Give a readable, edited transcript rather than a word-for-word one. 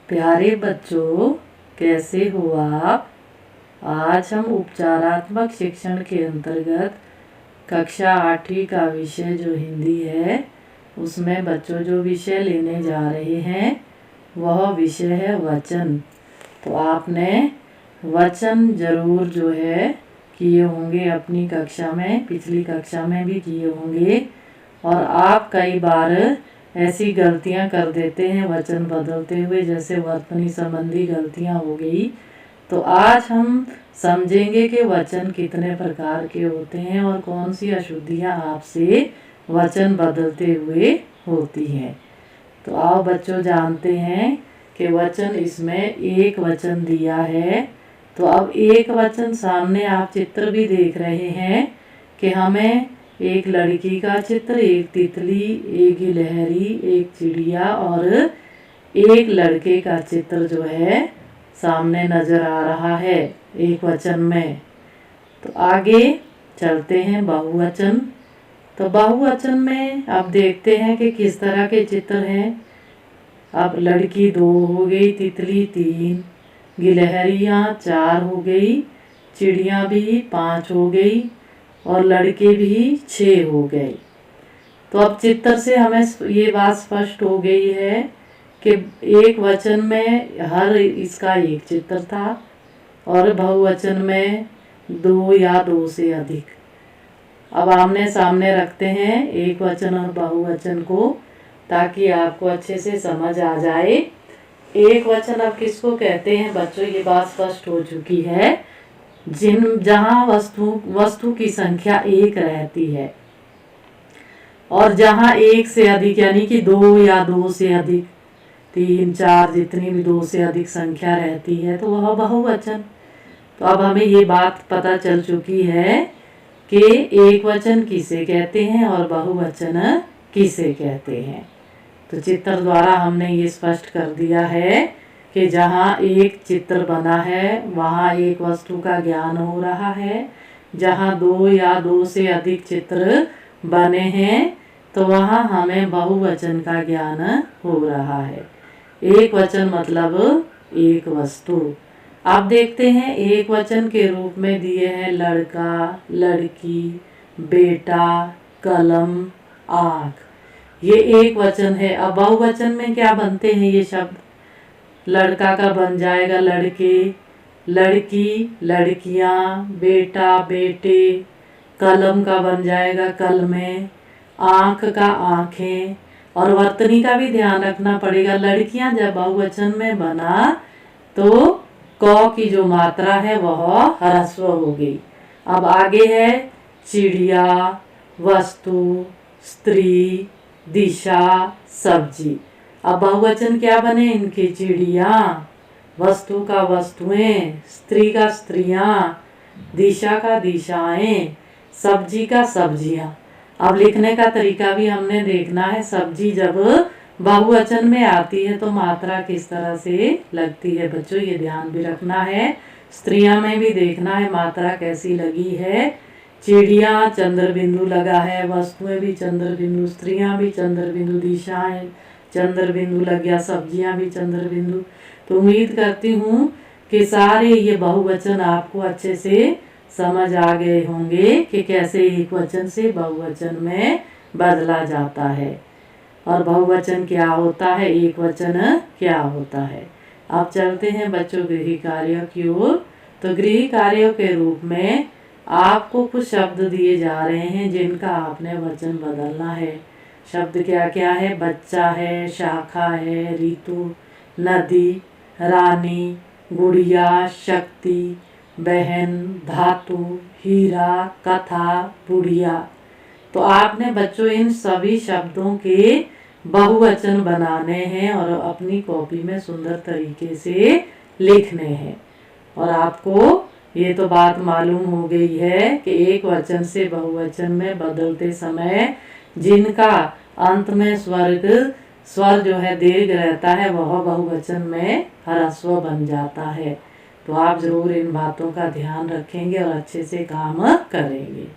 प्यारे बच्चों, कैसे हो आप। आज हम उपचारात्मक शिक्षण के अंतर्गत कक्षा 8वीं का विषय जो हिंदी है उसमें बच्चों जो विषय लेने जा रहे हैं वह विषय है वचन। तो आपने वचन ज़रूर जो है किए होंगे अपनी कक्षा में, पिछली कक्षा में भी किए होंगे। और आप कई बार ऐसी गलतियां कर देते हैं वचन बदलते हुए, जैसे वर्तनी संबंधी गलतियां हो गई। तो आज हम समझेंगे कि वचन कितने प्रकार के होते हैं और कौन सी अशुद्धियां आपसे वचन बदलते हुए होती हैं। तो आओ बच्चों, जानते हैं कि वचन इसमें एक वचन दिया है। तो अब एक वचन सामने आप चित्र भी देख रहे हैं कि हमें एक लड़की का चित्र, एक तितली, एक गिलहरी, एक चिड़िया और एक लड़के का चित्र जो है सामने नजर आ रहा है एक वचन में। तो आगे चलते हैं बहुवचन। तो बहुवचन में अब देखते हैं कि किस तरह के चित्र हैं। अब लड़की 2 हो गई, तितली 3, गिलहरियाँ 4 हो गई, चिड़िया भी 5 हो गई और लड़के भी 6 हो गए। तो अब चित्र से हमें ये बात स्पष्ट हो गई है कि एक वचन में हर इसका एक चित्र था और बहुवचन में 2 या 2 से अधिक। अब आमने सामने रखते हैं एक वचन और बहुवचन को, ताकि आपको अच्छे से समझ आ जाए। एक वचन अब किसको कहते हैं बच्चों, ये बात स्पष्ट हो चुकी है। जहाँ वस्तु की संख्या 1 रहती है और जहाँ 1 से अधिक यानी कि 2 या 2 से अधिक, 3, 4 जितनी भी 2 से अधिक संख्या रहती है तो वह बहुवचन। तो अब हमें ये बात पता चल चुकी है कि एक वचन किसे कहते हैं और बहुवचन किसे कहते हैं। तो चित्र द्वारा हमने ये स्पष्ट कर दिया है कि जहाँ एक चित्र बना है वहाँ एक वस्तु का ज्ञान हो रहा है। जहाँ 2 या 2 से अधिक चित्र बने हैं तो वहाँ हमें बहुवचन का ज्ञान हो रहा है। एक वचन मतलब एक वस्तु। आप देखते हैं एक वचन के रूप में दिए हैं लड़का, लड़की, बेटा, कलम, आँख। ये एक वचन है। अब बहुवचन में क्या बनते हैं ये शब्द। लड़का का बन जाएगा लड़के, लड़की लड़कियाँ, बेटा बेटे, कलम का बन जाएगा कलमें, आँख का आँखें। और वर्तनी का भी ध्यान रखना पड़ेगा। लड़कियाँ जब बहुवचन में बना तो क की जो मात्रा है वह ह्रस्व हो गई। अब आगे है चिड़िया, वस्तु, स्त्री, दिशा, सब्जी। अब बहुवचन क्या बने इनके, चिड़िया, वस्तु का वस्तुएं, स्त्री का स्त्रियां, दिशा का दिशाएं, सब्जी का सब्जियां। अब लिखने का तरीका भी हमने देखना है। सब्जी जब बहुवचन में आती है तो मात्रा किस तरह से लगती है बच्चों, ये ध्यान भी रखना है। स्त्रियां में भी देखना है मात्रा कैसी लगी है। चिड़िया चंद्र बिंदु लगा है, वस्तुएं भी चंद्र बिंदु, स्त्रियां भी चंद्र बिंदु, दिशाएं चंद्र बिंदु लग गया, सब्जियां भी चंद्र बिंदु। तो उम्मीद करती हूँ कि सारे ये बहुवचन आपको अच्छे से समझ आ गए होंगे कि कैसे एक वचन से बहुवचन में बदला जाता है और बहुवचन क्या होता है, एक वचन क्या होता है। अब चलते हैं बच्चों गृह कार्यों की ओर। तो गृह कार्यों के रूप में आपको कुछ शब्द दिए जा रहे हैं जिनका आपने वचन बदलना है। शब्द क्या क्या है, बच्चा है, शाखा है, ऋतु, नदी, रानी, गुड़िया, शक्ति, बहन, धातु, हीरा, कथा, बुढ़िया। तो आपने बच्चों इन सभी शब्दों के बहुवचन बनाने हैं और अपनी कॉपी में सुंदर तरीके से लिखने हैं। और आपको ये तो बात मालूम हो गई है कि एक वचन से बहुवचन में बदलते समय जिनका अंत में स्वर जो है दीर्घ रहता है वह बहुवचन में ह्रस्व बन जाता है। तो आप जरूर इन बातों का ध्यान रखेंगे और अच्छे से काम करेंगे।